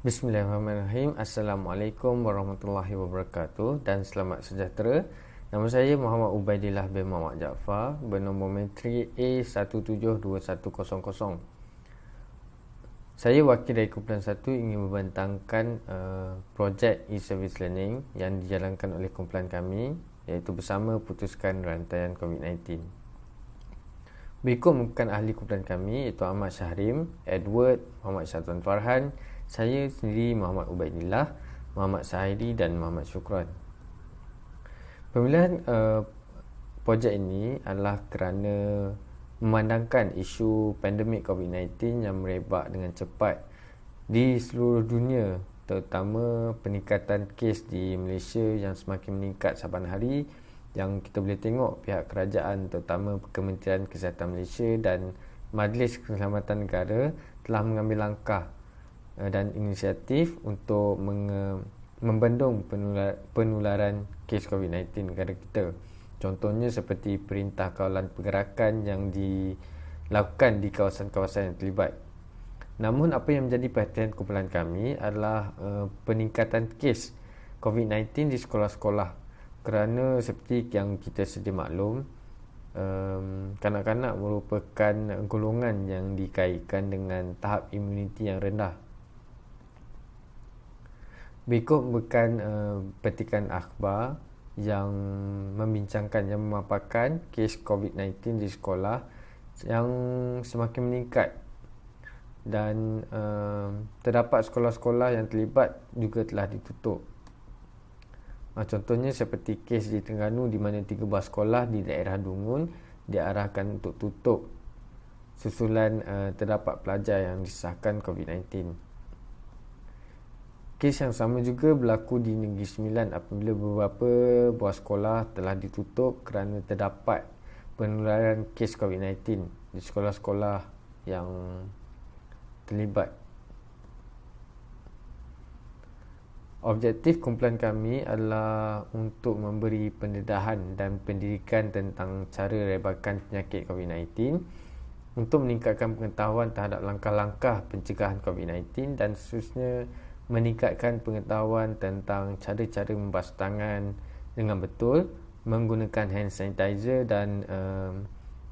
Bismillahirrahmanirrahim. Assalamualaikum warahmatullahi wabarakatuh dan selamat sejahtera. Nama saya Muhammad Ubaidillah bin Muhammad Jaafar, bernombor menteri A172100. Saya wakil dari Kumpulan 1 ingin membentangkan projek e-service learning yang dijalankan oleh kumpulan kami, iaitu bersama putuskan rantaian COVID-19. Berikut merupakan ahli kumpulan kami, iaitu Ahmad Syahrim, Edward, Muhammad Syazwan Farhan, saya sendiri Muhammad Ubaidillah, Muhammad Sahiri dan Muhammad Syukran. Pemilihan projek ini adalah kerana memandangkan isu pandemik COVID-19 yang merebak dengan cepat di seluruh dunia, terutama peningkatan kes di Malaysia yang semakin meningkat saban hari, yang kita boleh tengok pihak kerajaan, terutama Kementerian Kesihatan Malaysia dan Majlis Keselamatan Negara telah mengambil langkah dan inisiatif untuk membendung penularan kes COVID-19 negara kita. Contohnya seperti perintah kawalan pergerakan yang dilakukan di kawasan-kawasan yang terlibat. Namun apa yang menjadi perhatian kumpulan kami adalah peningkatan kes COVID-19 di sekolah-sekolah, kerana seperti yang kita sedia maklum, kanak-kanak merupakan golongan yang dikaitkan dengan tahap imuniti yang rendah. Berikut bukan petikan akhbar yang membincangkan, yang memaparkan kes COVID-19 di sekolah yang semakin meningkat, dan terdapat sekolah-sekolah yang terlibat juga telah ditutup. Contohnya seperti kes di Terengganu, di mana 3 buah sekolah di daerah Dungun diarahkan untuk tutup susulan terdapat pelajar yang disahkan COVID-19. Kes yang sama juga berlaku di Negeri Sembilan apabila beberapa buah sekolah telah ditutup kerana terdapat penularan kes COVID-19 di sekolah-sekolah yang terlibat. Objektif kumpulan kami adalah untuk memberi pendedahan dan pendidikan tentang cara rebakan penyakit COVID-19, untuk meningkatkan pengetahuan terhadap langkah-langkah pencegahan COVID-19 dan seterusnya meningkatkan pengetahuan tentang cara-cara membasuh tangan dengan betul, menggunakan hand sanitizer dan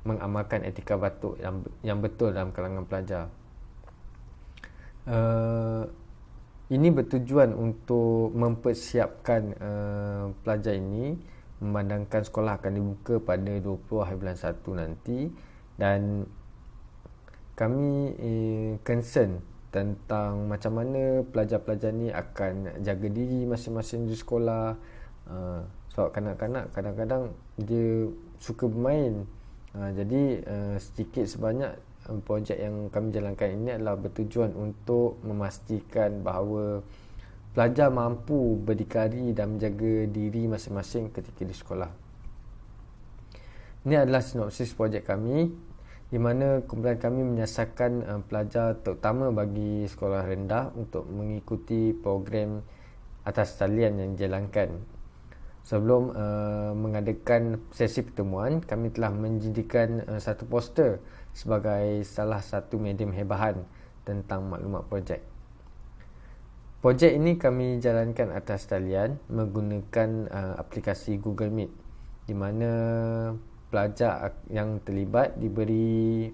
mengamalkan etika batuk yang betul dalam kalangan pelajar. Ini bertujuan untuk mempersiapkan pelajar ini, memandangkan sekolah akan dibuka pada 20 hari bulan 1 nanti, dan kami concern tentang macam mana pelajar-pelajar ni akan jaga diri masing-masing di sekolah. Sebab kanak-kanak kadang-kadang dia suka bermain, jadi sedikit sebanyak projek yang kami jalankan ini adalah bertujuan untuk memastikan bahawa pelajar mampu berdikari dan menjaga diri masing-masing ketika di sekolah. Ini adalah sinopsis projek kami, di mana kumpulan kami menyasarkan pelajar terutama bagi sekolah rendah untuk mengikuti program atas talian yang dijalankan. Sebelum mengadakan sesi pertemuan, kami telah menjadikan satu poster sebagai salah satu medium hebahan tentang maklumat projek. Projek ini kami jalankan atas talian menggunakan aplikasi Google Meet, di mana pelajar yang terlibat diberi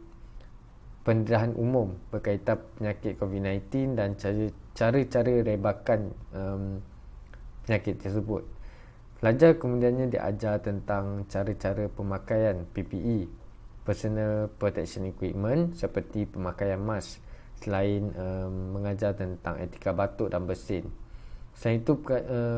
pendedahan umum berkaitan penyakit COVID-19 dan cara-cara rebakan penyakit tersebut. Pelajar kemudiannya diajar tentang cara-cara pemakaian PPE, Personal Protection Equipment, seperti pemakaian mask, selain mengajar tentang etika batuk dan bersin. Selain itu,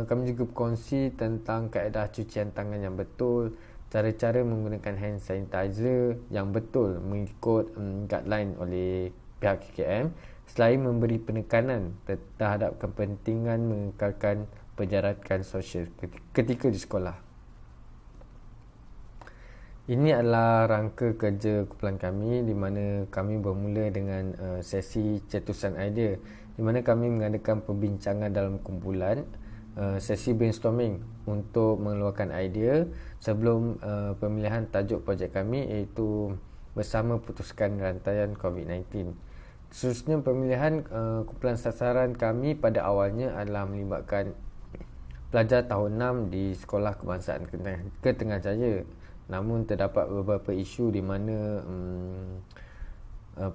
kami juga berkongsi tentang kaedah cucian tangan yang betul, cara-cara menggunakan hand sanitizer yang betul mengikut guideline oleh pihak KKM, selain memberi penekanan terhadap kepentingan mengekalkan penjarakan sosial ketika di sekolah. Ini adalah rangka kerja kumpulan kami, di mana kami bermula dengan sesi cetusan idea, di mana kami mengadakan perbincangan dalam kumpulan, sesi brainstorming untuk mengeluarkan idea sebelum pemilihan tajuk projek kami, iaitu bersama putuskan rantaian COVID-19. Seterusnya, pemilihan kumpulan sasaran kami pada awalnya adalah melibatkan pelajar tahun 6 di Sekolah Kebangsaan Ketenggajaya. Namun terdapat beberapa isu di mana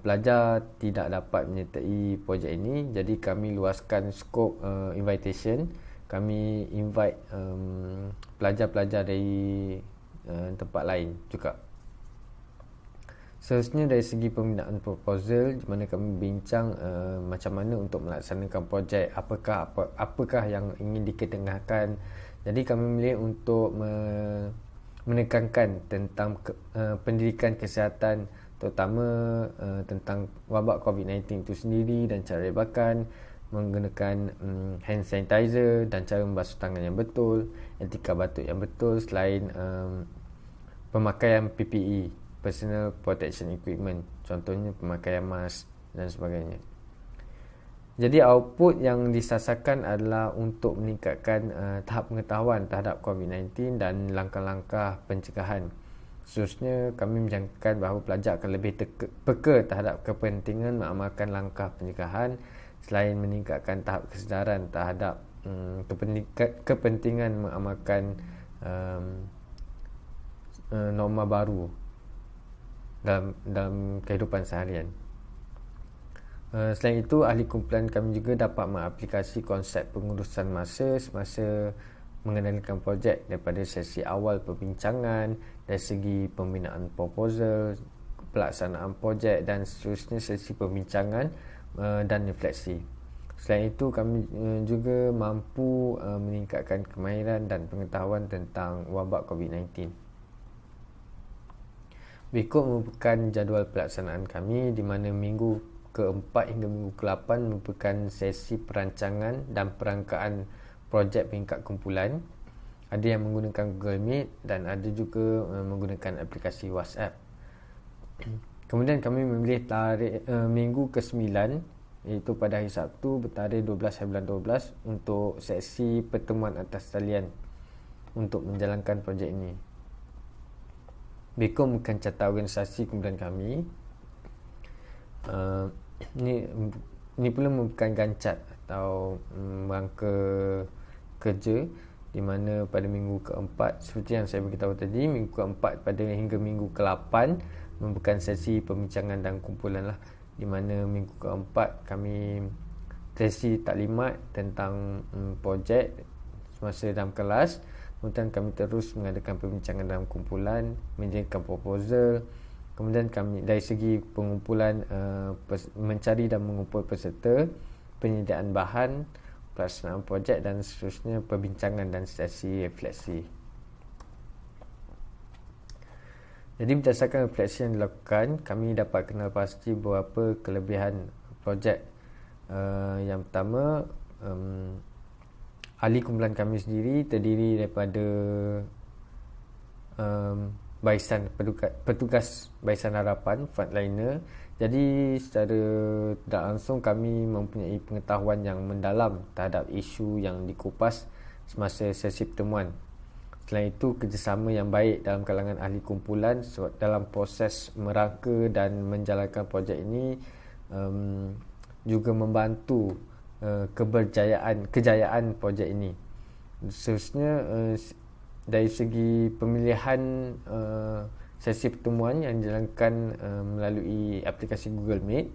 pelajar tidak dapat menyertai projek ini. Jadi kami luaskan skop invitation. Kami invite pelajar-pelajar dari tempat lain juga. Seterusnya, dari segi pembinaan proposal, di mana kami bincang macam mana untuk melaksanakan projek, apakah yang ingin diketengahkan. Jadi kami memilih untuk menekankan tentang pendidikan kesihatan, terutama tentang wabak COVID-19 itu sendiri dan cara diapakan, menggunakan hand sanitizer dan cara membasuh tangan yang betul, etika batuk yang betul, selain pemakaian PPE, Personal Protection Equipment, contohnya pemakaian mask dan sebagainya. Jadi output yang disasarkan adalah untuk meningkatkan tahap pengetahuan terhadap COVID-19 dan langkah-langkah pencegahan. Seterusnya, kami menjangkakan bahawa pelajar akan lebih peka terhadap kepentingan mengamalkan langkah pencegahan selain meningkatkan tahap kesedaran terhadap kepentingan mengamalkan norma baru dalam kehidupan seharian. Selain itu, ahli kumpulan kami juga dapat mengaplikasi konsep pengurusan masa semasa mengendalikan projek, daripada sesi awal perbincangan, dari segi pembinaan proposal, pelaksanaan projek dan seterusnya sesi perbincangan dan refleksi. Selain itu, kami juga mampu meningkatkan kemahiran dan pengetahuan tentang wabak COVID-19. Berikut merupakan jadual pelaksanaan kami, di mana minggu ke-4 hingga minggu ke-8 merupakan sesi perancangan dan perangkaan projek peringkat kumpulan. Ada yang menggunakan Google Meet dan ada juga menggunakan aplikasi WhatsApp. Kemudian kami memilih tarikh minggu ke-9, iaitu pada hari Sabtu bertarikh 12 bulan 12 untuk sesi pertemuan atas talian untuk menjalankan projek ini. Berikut bukan catatan organisasi kumpulan kami. Ini pula merupakan gancat atau rangka kerja, di mana pada minggu ke-4, seperti yang saya beritahu tadi, minggu ke-4 pada hingga minggu ke-8 merupakan sesi pembincangan dan kumpulan lah, di mana minggu ke-4 kami sesi taklimat tentang projek semasa dalam kelas. Kemudian kami terus mengadakan perbincangan dalam kumpulan, menjadikan proposal. Kemudian kami dari segi pengumpulan, mencari dan mengumpul peserta, penyediaan bahan, pelaksanaan projek dan seterusnya perbincangan dan sesi refleksi. Jadi berdasarkan refleksi yang dilakukan, kami dapat kenal pasti beberapa kelebihan projek. Yang pertama, ahli kumpulan kami sendiri terdiri daripada barisan petugas barisan harapan, frontliner. Jadi secara tidak langsung kami mempunyai pengetahuan yang mendalam terhadap isu yang dikupas semasa sesi pertemuan. Selain itu, kerjasama yang baik dalam kalangan ahli kumpulan dalam proses merangka dan menjalankan projek ini juga membantu kejayaan projek ini. Seterusnya, dari segi pemilihan sesi pertemuan yang dijalankan melalui aplikasi Google Meet,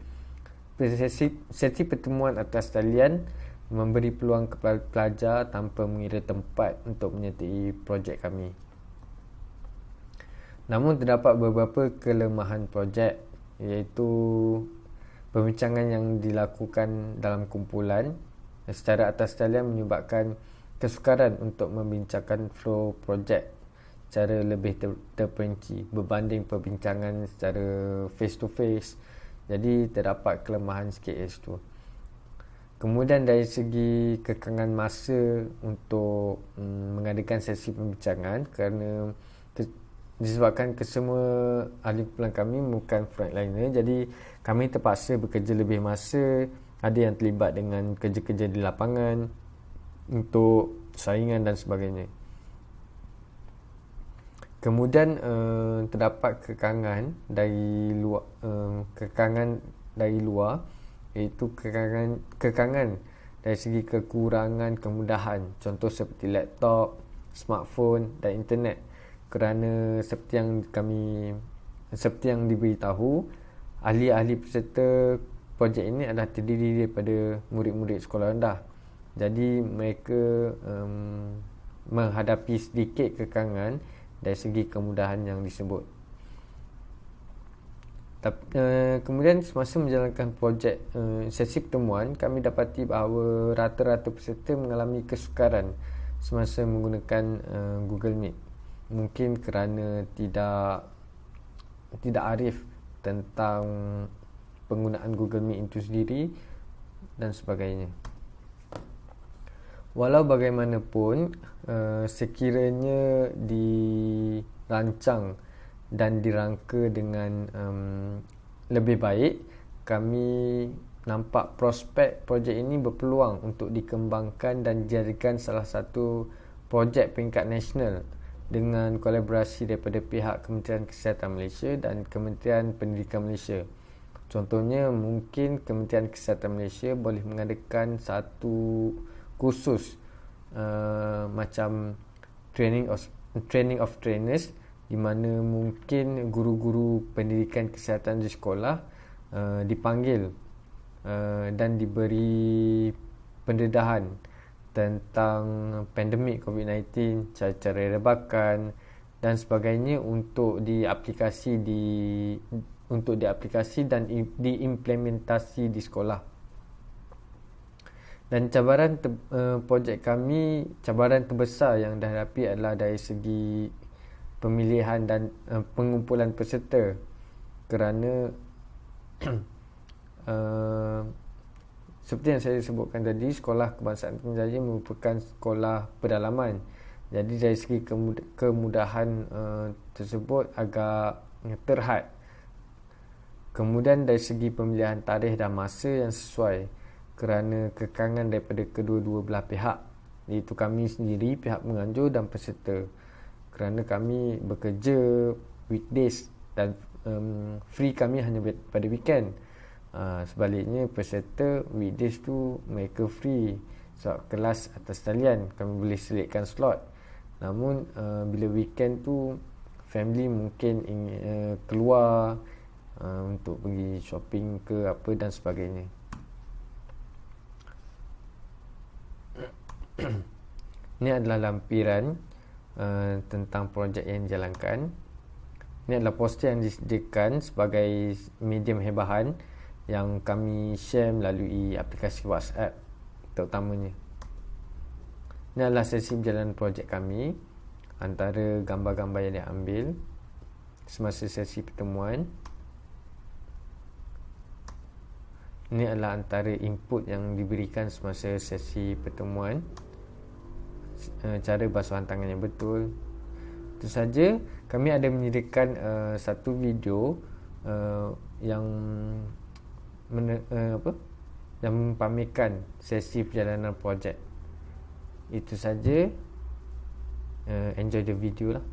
sesi pertemuan atas talian memberi peluang kepada pelajar tanpa mengira tempat untuk menyertai projek kami. Namun terdapat beberapa kelemahan projek, iaitu perbincangan yang dilakukan dalam kumpulan secara atas talian menyebabkan kesukaran untuk membincangkan flow projek secara lebih terperinci berbanding perbincangan secara face to face. Jadi terdapat kelemahan sikit di situ. Kemudian dari segi kekangan masa untuk mengadakan sesi pembincangan, kerana disebabkan kesemua ahli kumpulan kami bukan frontliner, jadi kami terpaksa bekerja lebih masa. Ada yang terlibat dengan kerja-kerja di lapangan untuk saingan dan sebagainya. Kemudian terdapat kekangan dari luar, kekangan dari luar, iaitu kekangan dari segi kekurangan kemudahan, contoh seperti laptop, smartphone dan internet. Kerana seperti yang diberitahu, ahli-ahli peserta projek ini adalah terdiri daripada murid-murid sekolah rendah. Jadi mereka menghadapi sedikit kekangan dari segi kemudahan yang disebut. Kemudian semasa menjalankan projek sesi pertemuan, kami dapati bahawa rata-rata peserta mengalami kesukaran semasa menggunakan Google Meet. Mungkin kerana tidak arif tentang penggunaan Google Meet itu sendiri dan sebagainya. Walau bagaimanapun, sekiranya dirancang dan dirangka dengan lebih baik, kami nampak prospek projek ini berpeluang untuk dikembangkan dan dijadikan salah satu projek peringkat nasional dengan kolaborasi daripada pihak Kementerian Kesihatan Malaysia dan Kementerian Pendidikan Malaysia. Contohnya, mungkin Kementerian Kesihatan Malaysia boleh mengadakan satu kursus macam training of trainers, di mana mungkin guru-guru pendidikan kesihatan di sekolah dipanggil dan diberi pendedahan tentang pandemik COVID-19, cara-cara rebakan dan sebagainya untuk diaplikasi dan diimplementasi di sekolah. Dan cabaran terbesar yang dihadapi adalah dari segi pemilihan dan pengumpulan peserta, kerana seperti yang saya sebutkan tadi, Sekolah Kebangsaan Putrajaya merupakan sekolah pedalaman. Jadi dari segi kemudahan tersebut agak terhad. Kemudian dari segi pemilihan tarikh dan masa yang sesuai, kerana kekangan daripada kedua-dua belah pihak, iaitu kami sendiri, pihak penganjur dan peserta. Kerana kami bekerja weekdays dan free kami hanya pada weekend. Sebaliknya peserta weekdays tu mereka free sebab kelas atas talian, kami boleh selitkan slot. Namun bila weekend tu family mungkin ingin keluar untuk pergi shopping ke apa dan sebagainya. Ini adalah lampiran tentang projek yang dijalankan. Ini adalah poster yang disediakan sebagai medium hebahan yang kami share melalui aplikasi WhatsApp terutamanya. Ini adalah sesi berjalanan projek kami, antara gambar-gambar yang diambil semasa sesi pertemuan. Ini adalah antara input yang diberikan semasa sesi pertemuan, cara basuhan tangan yang betul. Itu saja. Kami ada menyediakan satu video yang mempamerkan sesi perjalanan projek. Itu saja. Enjoy the video lah.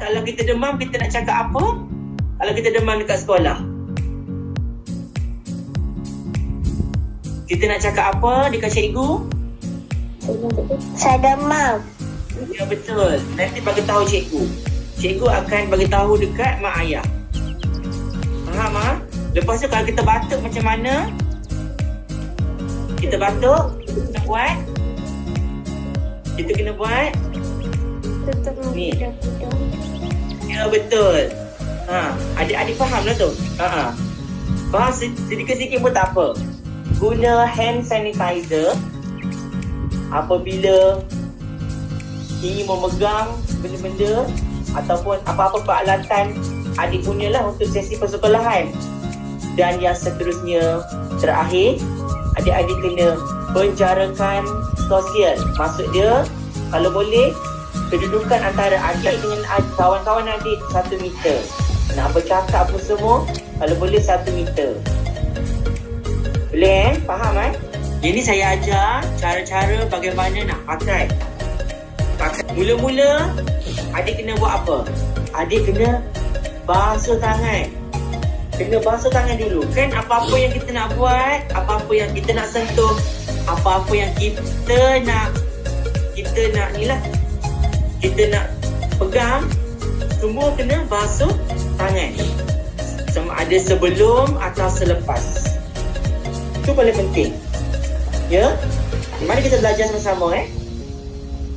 Kalau kita demam, kita nak cakap apa? Kalau kita demam dekat sekolah, Kita nak cakap apa dekat cikgu? Saya demam. Ya, betul. Nanti bagi tahu cikgu. Cikgu akan bagi tahu dekat mak ayah. Faham ha? Lepas tu kalau kita batuk macam mana? Kita batuk, kita kena buat. Kita kena buat. Tutup Ni. mulut hidung. Ya, betul. Adik-adik faham lah tu. Faham sedikit-sedikit pun tak apa. Guna hand sanitizer apabila ingin memegang benda-benda ataupun apa-apa peralatan adik gunalah untuk sesi persekolahan. Dan yang seterusnya, terakhir, adik-adik kena penjarakan sosial. Maksud dia, kalau boleh, kedudukan antara adik dengan kawan-kawan adik 1 meter. Nak bercakap pun semua, kalau boleh 1 meter. Boleh Faham Jadi saya ajar cara-cara bagaimana nak pakai. Mula-mula, adik kena buat apa? Adik kena basuh tangan. Kena basuh tangan dulu. Kan apa-apa yang kita nak buat, apa-apa yang kita nak sentuh, apa-apa yang kita nak ni lah, kita nak pegang, semua kena basuh tangan. Sama ada sebelum atau selepas. Itu paling penting. Ya? Mari kita belajar sama-sama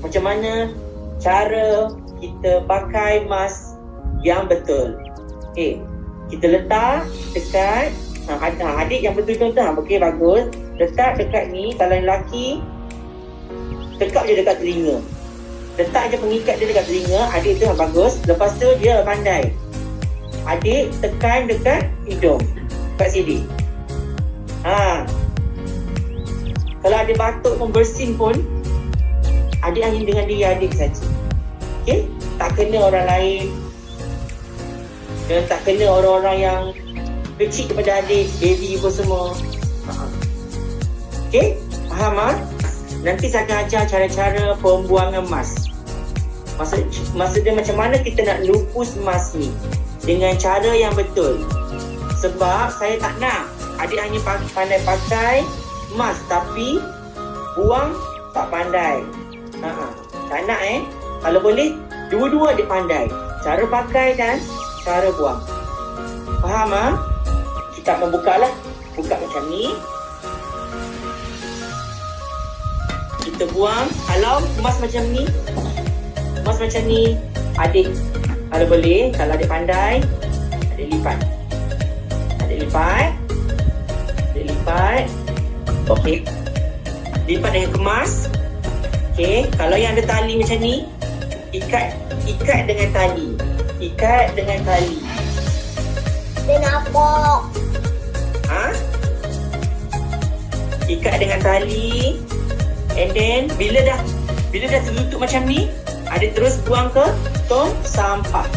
macam mana cara kita pakai mask yang betul. Kita letak dekat adik yang betul-betul dah. Okey, bagus. Letak dekat ni, kalau lelaki tekap je dekat telinga. Letak je pengikat dia dekat telinga. Adik tu bagus. Lepas tu dia pandai. Adik tekan dekat hidung, kat sini. Kalau ada batuk pun, bersin pun, adik hanya dengan diri adik saja. Okey? Tak kena orang lain. Dan tak kena orang-orang yang kecil daripada adik, baby pun semua. Okey? Faham Nanti saya akan ajar cara-cara pembuangan mask. Maksud dia macam mana kita nak lupus mask ni dengan cara yang betul. Sebab saya tak nak adik hanya pandai pakai mask tapi buang tak pandai. Tak nak Kalau boleh, dua-dua adik pandai. Cara pakai dan cara buang. Faham Kita akan buka lah. Buka macam ni. Kita buang. Kalau mask macam ni, adik kalau boleh, kalau adik pandai, adik lipat. Okey. Lipat dengan kemas. Okey, kalau yang ada tali macam ni, ikat dengan tali. Kenapa? Ikat dengan tali. And then bila dah tertutup macam ni, adik terus buang ke tong sampah.